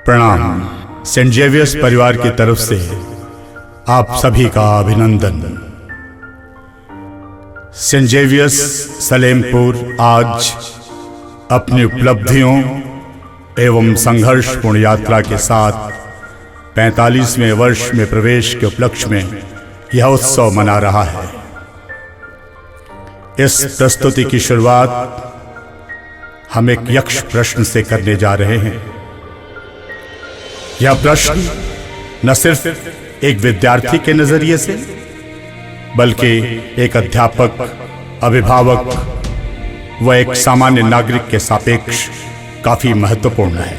प्रणाम। Saint Xavier's परिवार की तरफ से आप सभी का अभिनंदन। सेंट जेवियर्स सलेमपुर आज अपनी उपलब्धियों एवं संघर्षपूर्ण यात्रा के साथ 45वें वर्ष में प्रवेश के उपलक्ष्य में यह उत्सव मना रहा है। इस प्रस्तुति की शुरुआत हम एक यक्ष प्रश्न से करने जा रहे हैं। यह प्रश्न न सिर्फ एक विद्यार्थी के नजरिए से बल्कि एक अध्यापक, अभिभावक व एक सामान्य नागरिक के सापेक्ष काफी महत्वपूर्ण है।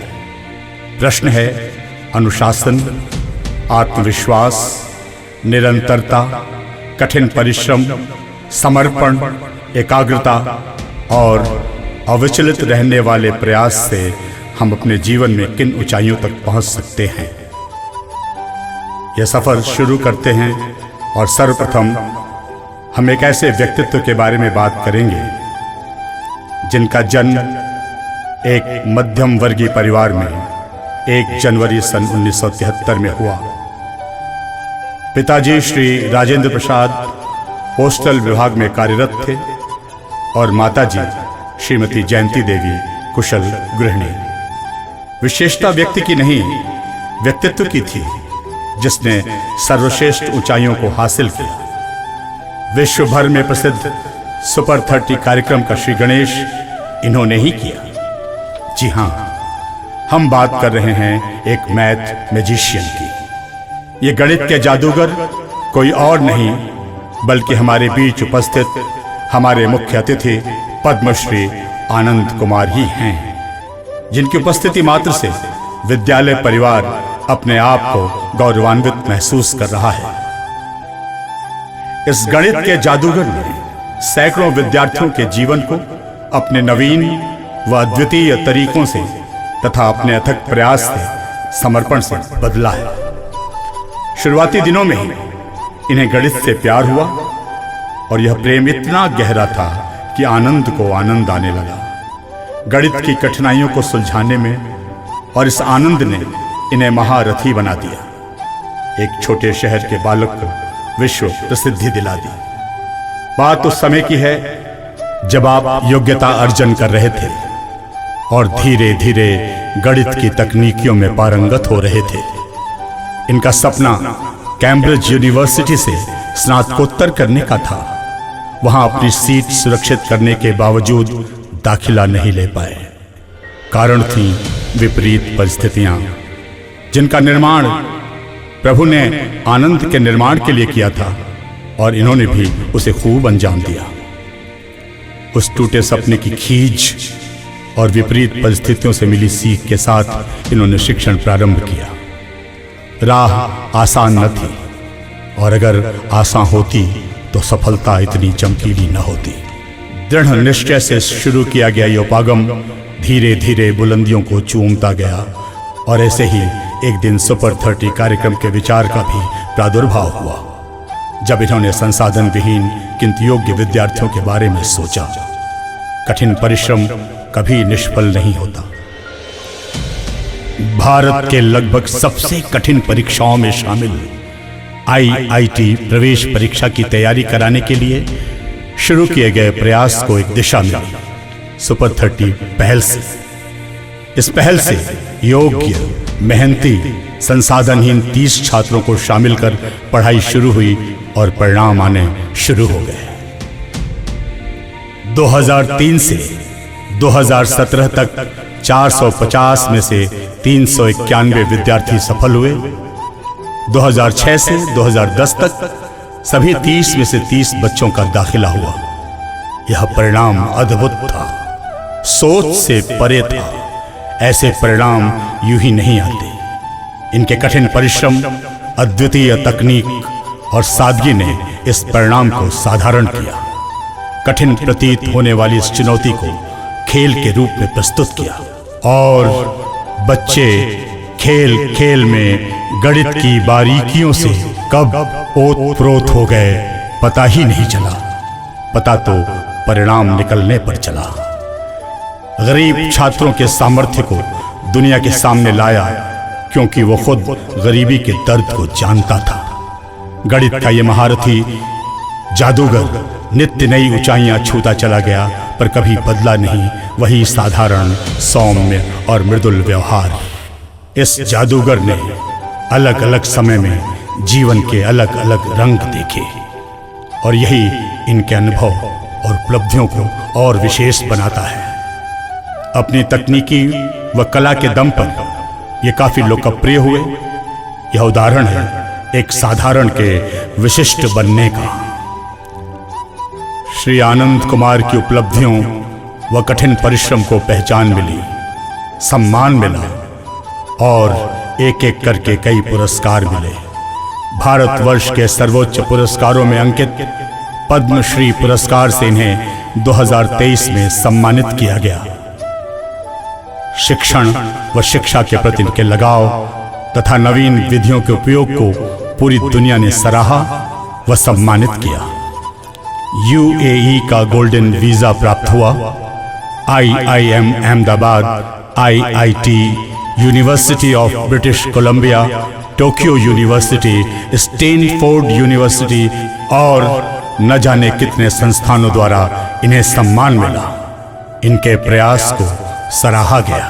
प्रश्न है अनुशासन, आत्मविश्वास, निरंतरता, कठिन परिश्रम, समर्पण, एकाग्रता और अविचलित रहने वाले प्रयास से हम अपने जीवन में किन ऊंचाइयों तक पहुंच सकते हैं। यह सफर शुरू करते हैं और सर्वप्रथम हम एक ऐसे व्यक्तित्व के बारे में बात करेंगे जिनका जन्म एक मध्यम वर्गीय परिवार में 1 जनवरी सन 1973 में हुआ। पिताजी श्री राजेंद्र प्रसाद पोस्टल विभाग में कार्यरत थे और माताजी श्रीमती जयंती देवी कुशल गृहिणी। विशेषता व्यक्ति की नहीं, व्यक्तित्व की थी जिसने सर्वश्रेष्ठ ऊंचाइयों को हासिल किया। विश्व भर में प्रसिद्ध सुपर 30 कार्यक्रम का श्री गणेश इन्होंने ही किया। जी हां, हम बात कर रहे हैं एक मैथ मैजिशियन की। ये गणित के जादूगर कोई और नहीं बल्कि हमारे बीच उपस्थित हमारे मुख्य अतिथि पद्मश्री आनंद कुमार ही हैं, जिनकी उपस्थिति मात्र से विद्यालय परिवार अपने आप को गौरवान्वित महसूस कर रहा है। इस गणित के जादूगर ने सैकड़ों विद्यार्थियों के जीवन को अपने नवीन व अद्वितीय तरीकों से तथा अपने अथक प्रयास से, समर्पण से बदला है। शुरुआती दिनों में ही इन्हें गणित से प्यार हुआ और यह प्रेम इतना गहरा था कि आनंद को आनंद आने लगा। गणित की कठिनाइयों को सुलझाने में और इस आनंद ने इन्हें महारथी बना दिया। एक छोटे शहर के बालक को विश्व प्रसिद्धि दिला दी। बात उस समय की है जब आप योग्यता अर्जन कर रहे थे और धीरे धीरे गणित की तकनीकियों में पारंगत हो रहे थे। इनका सपना कैम्ब्रिज यूनिवर्सिटी से स्नातकोत्तर करने का था। वहां अपनी सीट सुरक्षित करने के बावजूद दाखिला नहीं ले पाए। कारण थी विपरीत परिस्थितियां जिनका निर्माण प्रभु ने आनंद के निर्माण के लिए किया था और इन्होंने भी उसे खूब अंजाम दिया। उस टूटे सपने की खींच और विपरीत परिस्थितियों से मिली सीख के साथ इन्होंने शिक्षण प्रारंभ किया। राह आसान न थी और अगर आसान होती तो सफलता इतनी चमकीली न होती। दृढ़ निश्चय से शुरू किया गया ये उपागम धीरे धीरे बुलंदियों को चूमता गया और ऐसे ही एक दिन सुपर 30 कार्यक्रम के विचार का भी प्रादुर्भाव हुआ जब इन्होंने संसाधन विहीन किंतु योग्य विद्यार्थियों के बारे में सोचा। कठिन परिश्रम कभी निष्फल नहीं होता। भारत के लगभग सबसे कठिन परीक्षाओं में शामिल IIT प्रवेश परीक्षा की तैयारी कराने के लिए शुरू किए गए प्रयास को एक दिशा मिली सुपर 30 पहल से। इस पहल से योग्य, मेहनती, संसाधनहीन 30 छात्रों को शामिल कर पढ़ाई शुरू हुई और परिणाम आने शुरू हो गए। 2003 से 2017 तक 450 में से 391 विद्यार्थी सफल हुए। 2006 से 2010 तक सभी 30 में से 30 बच्चों का दाखिला हुआ। यह परिणाम अद्भुत था, सोच से परे था। ऐसे परिणाम यूं ही नहीं आते। इनके कठिन परिश्रम, अद्वितीय तकनीक और सादगी ने इस परिणाम को साधारण किया। कठिन प्रतीत होने वाली इस चुनौती को खेल के रूप में प्रस्तुत किया और बच्चे खेल खेल में गणित की बारीकियों से कब ओत-प्रोत हो गए पता ही नहीं चला। पता तो परिणाम निकलने पर चला। गरीब छात्रों के सामर्थ्य को दुनिया के सामने लाया क्योंकि वो खुद गरीबी के दर्द को जानता था। गणित का ये महारथी जादूगर नित्य नई ऊंचाइयां छूता चला गया, पर कभी बदला नहीं वही साधारण, सौम्य और मृदुल व्यवहार। इस जादूगर ने अलग अलग समय में जीवन के अलग अलग रंग देखे और यही इनके अनुभव और उपलब्धियों को और विशेष बनाता है। अपनी तकनीकी व कला के दम पर ये काफी लोकप्रिय हुए। यह उदाहरण है एक साधारण के विशिष्ट बनने का। श्री आनंद कुमार की उपलब्धियों व कठिन परिश्रम को पहचान मिली, सम्मान मिला और एक एक करके कई पुरस्कार मिले। भारतवर्ष के सर्वोच्च पुरस्कारों में अंकित पद्मश्री पुरस्कार से इन्हें 2023 में सम्मानित किया गया। शिक्षण व शिक्षा के प्रति इनके लगाव तथा नवीन विधियों के उपयोग को पूरी दुनिया ने सराहा व सम्मानित किया। यूएई का गोल्डन वीजा प्राप्त हुआ। IIM Ahmedabad, IIT, university of British Columbia, Tokyo university, Stanford university और न जाने कितने संस्थानों द्वारा इन्हें सम्मान मिला। इनके प्रयास को सराहा गया।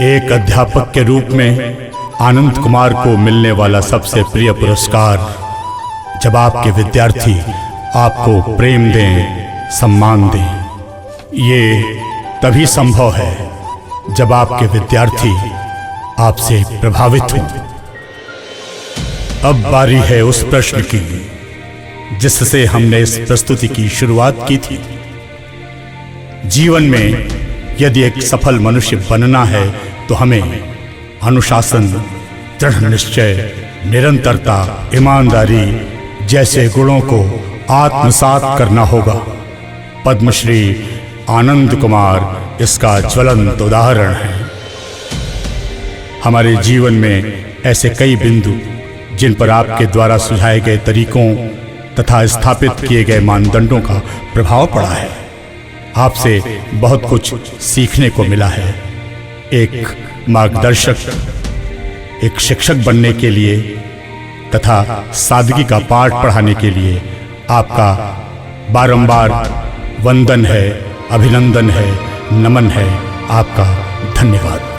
एक अध्यापक के रूप में आनंद कुमार को मिलने वाला सबसे प्रिय पुरस्कार, जब आपके विद्यार्थी आपको प्रेम दें, सम्मान दें। ये तभी संभव है जब आपके विद्यार्थी आपसे प्रभावित हों। अब बारी है उस प्रश्न की जिससे हमने इस प्रस्तुति की शुरुआत की थी। जीवन में यदि एक सफल मनुष्य बनना है तो हमें अनुशासन, दृढ़ निश्चय, निरंतरता, ईमानदारी जैसे गुणों को आत्मसात करना होगा। पद्मश्री आनंद कुमार इसका ज्वलंत उदाहरण है। हमारे जीवन में ऐसे कई बिंदु जिन पर आपके द्वारा सुझाए गए तरीकों तथा स्थापित किए गए मानदंडों का प्रभाव पड़ा है। आपसे बहुत कुछ सीखने को मिला है। एक मार्गदर्शक, एक शिक्षक बनने के लिए तथा सादगी का पाठ पढ़ाने के लिए आपका बारंबार वंदन है, अभिनंदन है, नमन है। आपका धन्यवाद।